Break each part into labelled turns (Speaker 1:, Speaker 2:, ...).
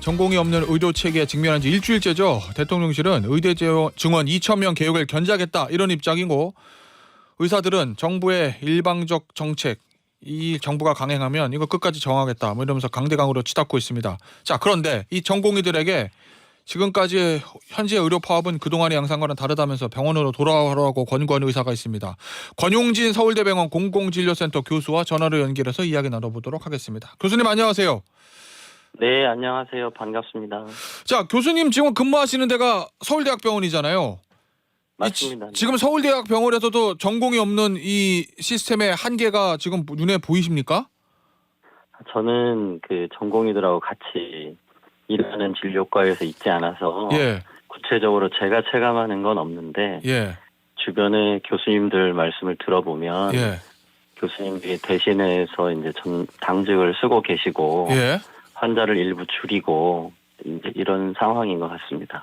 Speaker 1: 전공이 없는 의료 체계에 직면한 지 일주일째죠. 대통령실은 의대 증원 2,000명 개혁을 견제하겠다 이런 입장이고, 의사들은 정부의 일방적 정책, 이 정부가 강행하면 이거 끝까지 저항하겠다 뭐 이러면서 강대강으로 치닫고 있습니다. 자, 그런데 이 전공의들에게 지금까지 현재 의료 파업은 그동안의 양상과는 다르다면서 병원으로 돌아오라고 권고하는 의사가 있습니다. 권용진 서울대병원 공공진료센터 교수와 전화로 연결해서 이야기 나눠보도록 하겠습니다. 교수님 안녕하세요.
Speaker 2: 네, 안녕하세요. 반갑습니다.
Speaker 1: 자, 교수님 지금 근무하시는 데가 서울대학병원이잖아요.
Speaker 2: 맞습니다.
Speaker 1: 지금 서울대학병원에서도 전공이 없는 이 시스템의 한계가 지금 눈에 보이십니까?
Speaker 2: 저는 그 전공의들하고 같이 일하는 진료과에서 있지 않아서
Speaker 1: 예,
Speaker 2: 구체적으로 제가 체감하는 건 없는데
Speaker 1: 예,
Speaker 2: 주변의 교수님들 말씀을 들어보면
Speaker 1: 예,
Speaker 2: 교수님들이 대신해서 이제 당직을 쓰고 계시고
Speaker 1: 예.
Speaker 2: 환자를 일부 줄이고 이제 이런 상황인 것 같습니다.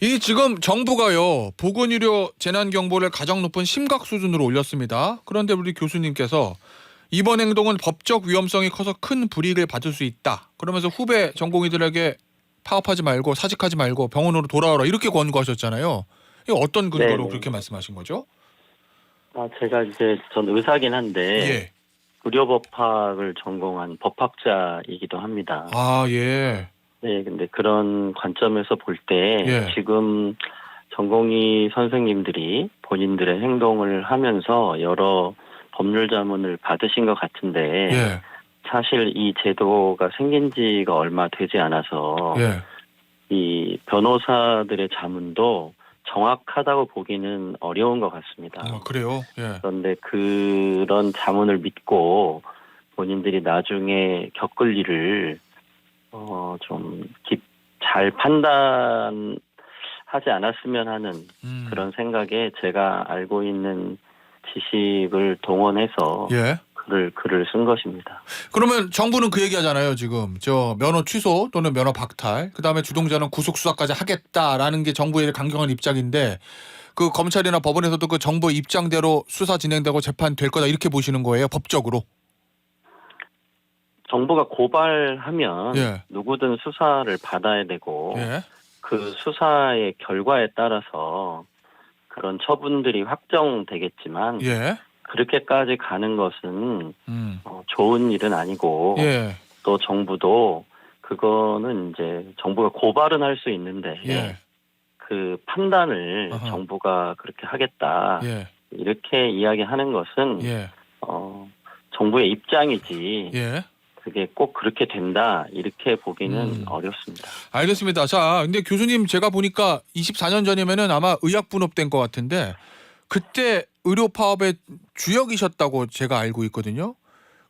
Speaker 1: 이 지금 정부가요, 보건의료 재난경보를 가장 높은 심각 수준으로 올렸습니다. 그런데 우리 교수님께서 이번 행동은 법적 위험성이 커서 큰 불이익을 받을 수 있다. 그러면서 후배 전공의들에게 파업하지 말고 사직하지 말고 병원으로 돌아오라 이렇게 권고하셨잖아요. 이거 어떤 근거로
Speaker 2: 네네.
Speaker 1: 그렇게 말씀하신 거죠?
Speaker 2: 제가 이제 전 의사긴 한데
Speaker 1: 예.
Speaker 2: 의료법학을 전공한 법학자이기도 합니다.
Speaker 1: 아, 예.
Speaker 2: 네, 근데 그런 관점에서 볼 때
Speaker 1: 예.
Speaker 2: 지금 전공의 선생님들이 본인들의 행동을 하면서 여러 법률 자문을 받으신 것 같은데
Speaker 1: 예.
Speaker 2: 사실 이 제도가 생긴 지가 얼마 되지 않아서
Speaker 1: 예.
Speaker 2: 이 변호사들의 자문도 정확하다고 보기는 어려운 것 같습니다.
Speaker 1: 그래요? 예.
Speaker 2: 그런데 그런 자문을 믿고 본인들이 나중에 겪을 일을 좀 잘 판단하지 않았으면 하는 그런 생각에 제가 알고 있는 지식을 동원해서
Speaker 1: 예.
Speaker 2: 글을 쓴 것입니다.
Speaker 1: 그러면 정부는 그 얘기하잖아요. 지금 저 면허 취소 또는 면허 박탈, 그다음에 주동자는 구속 수사까지 하겠다라는 게 정부의 강경한 입장인데, 그 검찰이나 법원에서도 그 정부 입장대로 수사 진행되고 재판될 거다 이렇게 보시는 거예요, 법적으로?
Speaker 2: 정부가 고발하면
Speaker 1: 예.
Speaker 2: 누구든 수사를 받아야 되고
Speaker 1: 예.
Speaker 2: 그 수사의 결과에 따라서 그런 처분들이 확정되겠지만
Speaker 1: 예.
Speaker 2: 그렇게까지 가는 것은
Speaker 1: 음.
Speaker 2: 좋은 일은 아니고
Speaker 1: 예.
Speaker 2: 또 정부도 그거는 이제 정부가 고발은 할 수 있는데
Speaker 1: 예.
Speaker 2: 그 판단을
Speaker 1: 아하.
Speaker 2: 정부가 그렇게 하겠다
Speaker 1: 예.
Speaker 2: 이렇게 이야기하는 것은
Speaker 1: 예.
Speaker 2: 정부의 입장이지
Speaker 1: 예.
Speaker 2: 그게 꼭 그렇게 된다 이렇게 보기는 어렵습니다.
Speaker 1: 알겠습니다. 자, 근데 교수님 제가 보니까 24년 전이면은 아마 의약분업된 것 같은데, 그때 의료 파업의 주역이셨다고 제가 알고 있거든요.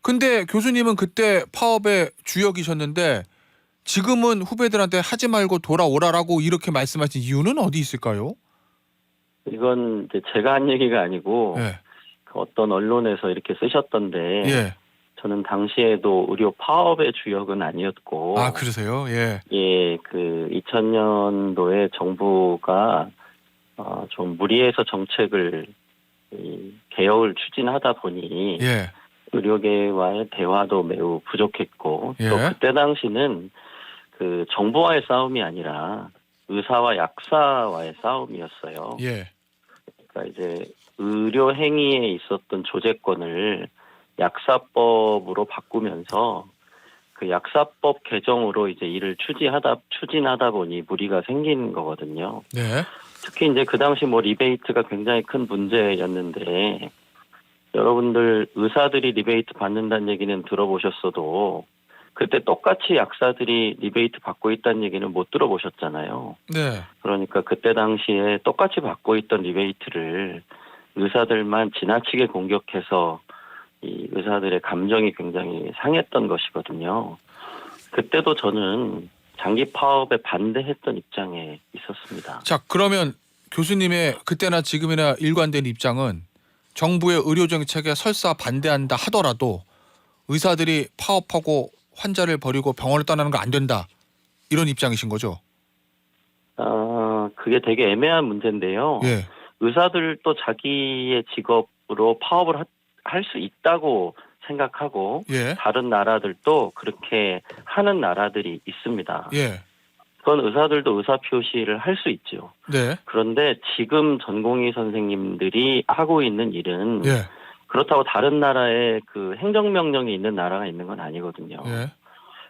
Speaker 1: 근데 교수님은 그때 파업의 주역이셨는데 지금은 후배들한테 하지 말고 돌아오라라고 이렇게 말씀하신 이유는 어디 있을까요?
Speaker 2: 이건 이제 제가 한 얘기가 아니고
Speaker 1: 예.
Speaker 2: 그 어떤 언론에서 이렇게 쓰셨던데
Speaker 1: 예.
Speaker 2: 저는 당시에도 의료 파업의 주역은 아니었고
Speaker 1: 아, 그러세요? 예.
Speaker 2: 그 2000년도에 정부가 좀 무리해서 정책을 개혁을 추진하다 보니
Speaker 1: 예.
Speaker 2: 의료계와의 대화도 매우 부족했고
Speaker 1: 예.
Speaker 2: 또 그때 당시는 그 정부와의 싸움이 아니라 의사와 약사와의 싸움이었어요.
Speaker 1: 예.
Speaker 2: 그러니까 이제 의료 행위에 있었던 조제권을 약사법으로 바꾸면서 그 약사법 개정으로 이제 이를 추진하다 보니 무리가 생긴 거거든요.
Speaker 1: 네.
Speaker 2: 특히 이제 그 당시 리베이트가 굉장히 큰 문제였는데 여러분들 의사들이 리베이트 받는다는 얘기는 들어보셨어도 그때 똑같이 약사들이 리베이트 받고 있다는 얘기는 못 들어보셨잖아요.
Speaker 1: 네.
Speaker 2: 그러니까 그때 당시에 똑같이 받고 있던 리베이트를 의사들만 지나치게 공격해서 이 의사들의 감정이 굉장히 상했던 것이거든요. 그때도 저는 장기 파업에 반대했던 입장에 있었습니다.
Speaker 1: 자, 그러면 교수님의 그때나 지금이나 일관된 입장은 정부의 의료 정책에 설사 반대한다 하더라도 의사들이 파업하고 환자를 버리고 병원을 떠나는 거 안 된다, 이런 입장이신 거죠?
Speaker 2: 그게 되게 애매한 문제인데요.
Speaker 1: 예.
Speaker 2: 의사들도 자기의 직업으로 파업을 할 수 있다고 생각하고
Speaker 1: 예.
Speaker 2: 다른 나라들도 그렇게 하는 나라들이 있습니다.
Speaker 1: 예.
Speaker 2: 그건 의사들도 의사 표시를 할 수 있죠.
Speaker 1: 네.
Speaker 2: 그런데 지금 전공의 선생님들이 하고 있는 일은
Speaker 1: 예.
Speaker 2: 그렇다고 다른 나라에 그 행정명령이 있는 나라가 있는 건 아니거든요.
Speaker 1: 예.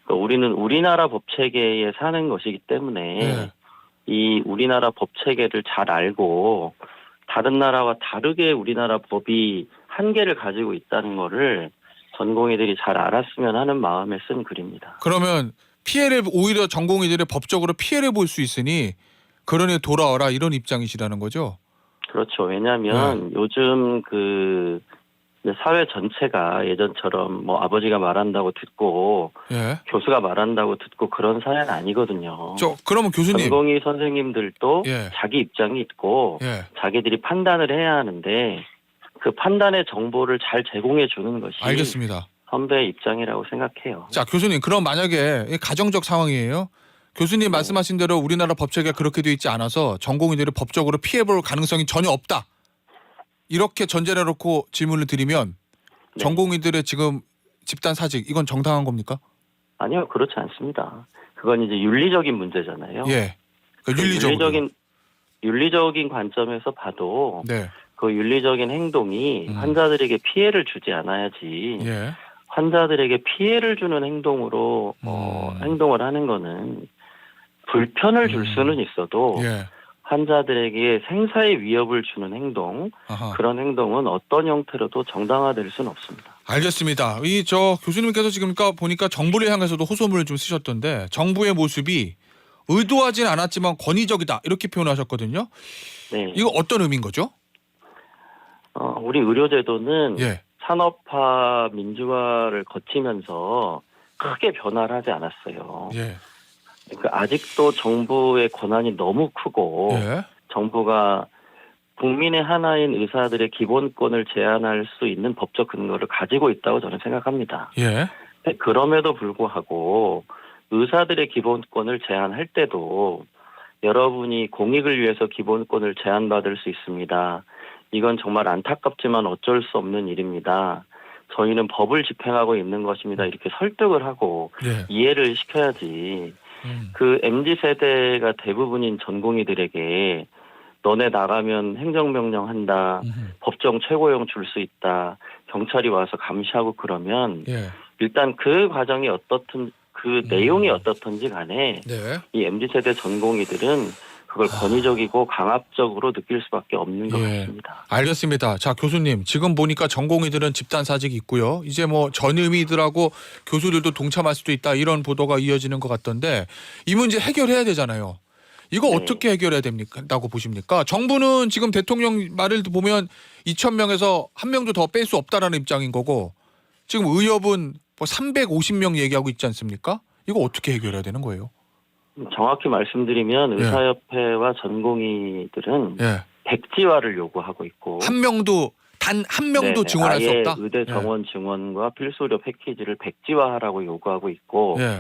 Speaker 2: 그러니까 우리는 우리나라 법체계에 사는 것이기 때문에
Speaker 1: 예.
Speaker 2: 이 우리나라 법체계를 잘 알고 다른 나라와 다르게 우리나라 법이 한계를 가지고 있다는 거를 전공의들이 잘 알았으면 하는 마음에 쓴 글입니다.
Speaker 1: 그러면 피해를 오히려 전공의들이 법적으로 피해를 볼 수 있으니 그러니 돌아와라 이런 입장이시라는 거죠.
Speaker 2: 그렇죠. 왜냐하면 요즘 그 사회 전체가 예전처럼 뭐 아버지가 말한다고 듣고
Speaker 1: 예.
Speaker 2: 교수가 말한다고 듣고 그런 사회는 아니거든요.
Speaker 1: 그러면 교수님.
Speaker 2: 전공의 선생님들도
Speaker 1: 예.
Speaker 2: 자기 입장이 있고
Speaker 1: 예.
Speaker 2: 자기들이 판단을 해야 하는데 그 판단의 정보를 잘 제공해 주는 것이
Speaker 1: 알겠습니다.
Speaker 2: 선배의 입장이라고 생각해요.
Speaker 1: 자, 교수님, 그럼 만약에 가정적 상황이에요. 교수님 말씀하신 대로 우리나라 법체계가 그렇게 돼 있지 않아서 전공의들이 법적으로 피해볼 가능성이 전혀 없다. 이렇게 전제를 놓고 질문을 드리면
Speaker 2: 네.
Speaker 1: 전공의들의 지금 집단 사직 이건 정당한 겁니까?
Speaker 2: 아니요, 그렇지 않습니다. 그건 이제 윤리적인 문제잖아요.
Speaker 1: 예.
Speaker 2: 그
Speaker 1: 윤리적으로.
Speaker 2: 윤리적인 관점에서 봐도
Speaker 1: 네.
Speaker 2: 그 윤리적인 행동이 환자들에게 피해를 주지 않아야지
Speaker 1: 예.
Speaker 2: 환자들에게 피해를 주는 행동으로 행동을 하는 거는 불편을 줄 수는 있어도
Speaker 1: 예.
Speaker 2: 환자들에게 생사의 위협을 주는 행동
Speaker 1: 아하.
Speaker 2: 그런 행동은 어떤 형태로도 정당화될 수는 없습니다.
Speaker 1: 알겠습니다. 교수님께서 지금 보니까 정부를 향해서도 호소문을 좀 쓰셨던데 정부의 모습이 의도하진 않았지만 권위적이다 이렇게 표현하셨거든요.
Speaker 2: 네.
Speaker 1: 이거 어떤 의미인 거죠?
Speaker 2: 우리 의료제도는
Speaker 1: 예.
Speaker 2: 산업화 민주화를 거치면서 크게 변화를 하지 않았어요.
Speaker 1: 예.
Speaker 2: 그러니까 아직도 정부의 권한이 너무 크고
Speaker 1: 예.
Speaker 2: 정부가 국민의 하나인 의사들의 기본권을 제한할 수 있는 법적 근거를 가지고 있다고 저는 생각합니다.
Speaker 1: 예.
Speaker 2: 그럼에도 불구하고 의사들의 기본권을 제한할 때도 여러분이 공익을 위해서 기본권을 제한받을 수 있습니다. 이건 정말 안타깝지만 어쩔 수 없는 일입니다. 저희는 법을 집행하고 있는 것입니다. 이렇게 설득을 하고
Speaker 1: 예.
Speaker 2: 이해를 시켜야지. 그 MZ세대가 대부분인 전공의들에게 너네 나가면 행정명령 한다. 법정 최고형 줄 수 있다. 경찰이 와서 감시하고 그러면
Speaker 1: 예.
Speaker 2: 일단 그 과정이 어떻든 그 내용이 어떻든지 간에
Speaker 1: 네.
Speaker 2: 이 MZ세대 전공의들은 그걸 권위적이고 강압적으로 느낄 수밖에 없는 것
Speaker 1: 예.
Speaker 2: 같습니다.
Speaker 1: 알겠습니다. 자, 교수님 지금 보니까 전공의들은 집단 사직이 있고요. 이제 뭐 전의들하고 교수들도 동참할 수도 있다 이런 보도가 이어지는 것 같던데 이 문제 해결해야 되잖아요. 이거
Speaker 2: 네.
Speaker 1: 어떻게 해결해야 됩니까?라고 보십니까? 정부는 지금 대통령 말을 보면 2,000명에서 한 명도 더 뺄 수 없다라는 입장인 거고 지금 의협은 뭐 350명 얘기하고 있지 않습니까? 이거 어떻게 해결해야 되는 거예요?
Speaker 2: 정확히 말씀드리면 의사협회와 전공의들은
Speaker 1: 예.
Speaker 2: 백지화를 요구하고 있고
Speaker 1: 한 명도 단 한 명도
Speaker 2: 네네,
Speaker 1: 증언할 수
Speaker 2: 아예
Speaker 1: 없다.
Speaker 2: 의대 정원 증원과 필수 의료 패키지를 백지화하라고 요구하고 있고
Speaker 1: 예.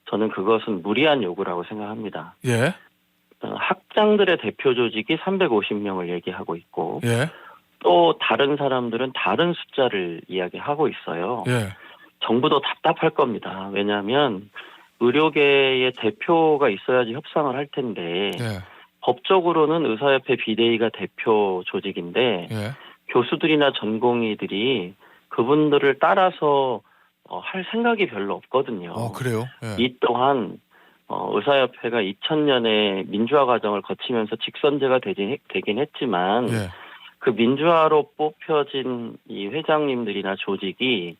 Speaker 2: 저는 그것은 무리한 요구라고 생각합니다.
Speaker 1: 예.
Speaker 2: 학장들의 대표 조직이 350명을 얘기하고 있고
Speaker 1: 예.
Speaker 2: 또 다른 사람들은 다른 숫자를 이야기하고 있어요.
Speaker 1: 예.
Speaker 2: 정부도 답답할 겁니다. 왜냐하면 의료계의 대표가 있어야지 협상을 할 텐데
Speaker 1: 예.
Speaker 2: 법적으로는 의사협회 비대위가 대표 조직인데
Speaker 1: 예.
Speaker 2: 교수들이나 전공의들이 그분들을 따라서 할 생각이 별로 없거든요.
Speaker 1: 그래요? 예.
Speaker 2: 이 또한 의사협회가 2000년에 민주화 과정을 거치면서 직선제가 되긴 했지만
Speaker 1: 예.
Speaker 2: 그 민주화로 뽑혀진 이 회장님들이나 조직이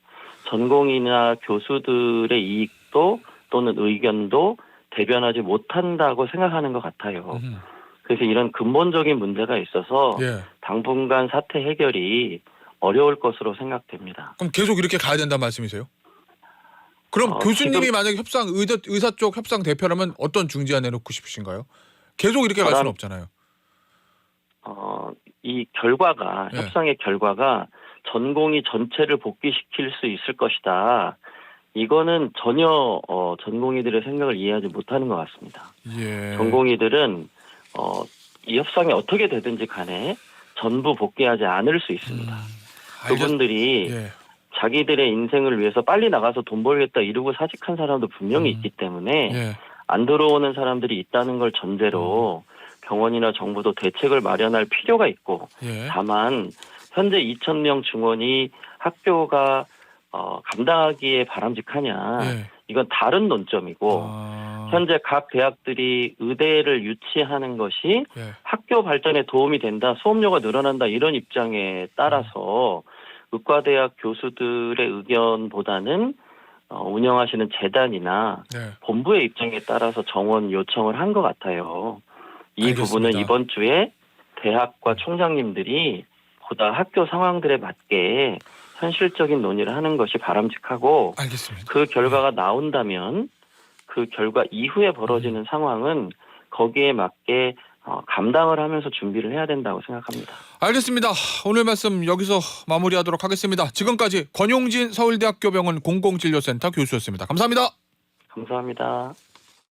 Speaker 2: 전공의나 교수들의 이익도 또는 의견도 대변하지 못한다고 생각하는 것 같아요. 그래서 이런 근본적인 문제가 있어서
Speaker 1: 예.
Speaker 2: 당분간 사태 해결이 어려울 것으로 생각됩니다.
Speaker 1: 그럼 계속 이렇게 가야 된다는 말씀이세요? 그럼 교수님이
Speaker 2: 지금
Speaker 1: 만약에 의사 쪽 협상 대표라면 어떤 중재안 내놓고 싶으신가요? 계속 이렇게 갈 수는 없잖아요.
Speaker 2: 이 결과가
Speaker 1: 예.
Speaker 2: 협상의 결과가 전공의 전체를 복귀시킬 수 있을 것이다. 이거는 전혀 전공의들의 생각을 이해하지 못하는 것 같습니다.
Speaker 1: 예.
Speaker 2: 전공의들은 이 협상이 어떻게 되든지 간에 전부 복귀하지 않을 수 있습니다. 그분들이
Speaker 1: 예.
Speaker 2: 자기들의 인생을 위해서 빨리 나가서 돈 벌겠다 이러고 사직한 사람도 분명히 있기 때문에
Speaker 1: 예.
Speaker 2: 안 들어오는 사람들이 있다는 걸 전제로 병원이나 정부도 대책을 마련할 필요가 있고
Speaker 1: 예.
Speaker 2: 다만 현재 2,000명 증원이 학교가 감당하기에 바람직하냐
Speaker 1: 예.
Speaker 2: 이건 다른 논점이고
Speaker 1: 아,
Speaker 2: 현재 각 대학들이 의대를 유치하는 것이
Speaker 1: 예.
Speaker 2: 학교 발전에 도움이 된다, 수업료가 늘어난다 이런 입장에 따라서 의과대학 교수들의 의견보다는 운영하시는 재단이나
Speaker 1: 네.
Speaker 2: 본부의 입장에 따라서 정원 요청을 한 것 같아요. 이
Speaker 1: 알겠습니다.
Speaker 2: 부분은 이번 주에 대학과 총장님들이 보다 학교 상황들에 맞게 현실적인 논의를 하는 것이 바람직하고
Speaker 1: 알겠습니다.
Speaker 2: 그 결과가 나온다면 그 결과 이후에 벌어지는 상황은 거기에 맞게 감당을 하면서 준비를 해야 된다고 생각합니다.
Speaker 1: 알겠습니다. 오늘 말씀 여기서 마무리하도록 하겠습니다. 지금까지 권용진 서울대학교 병원 공공진료센터 교수였습니다. 감사합니다.
Speaker 2: 감사합니다.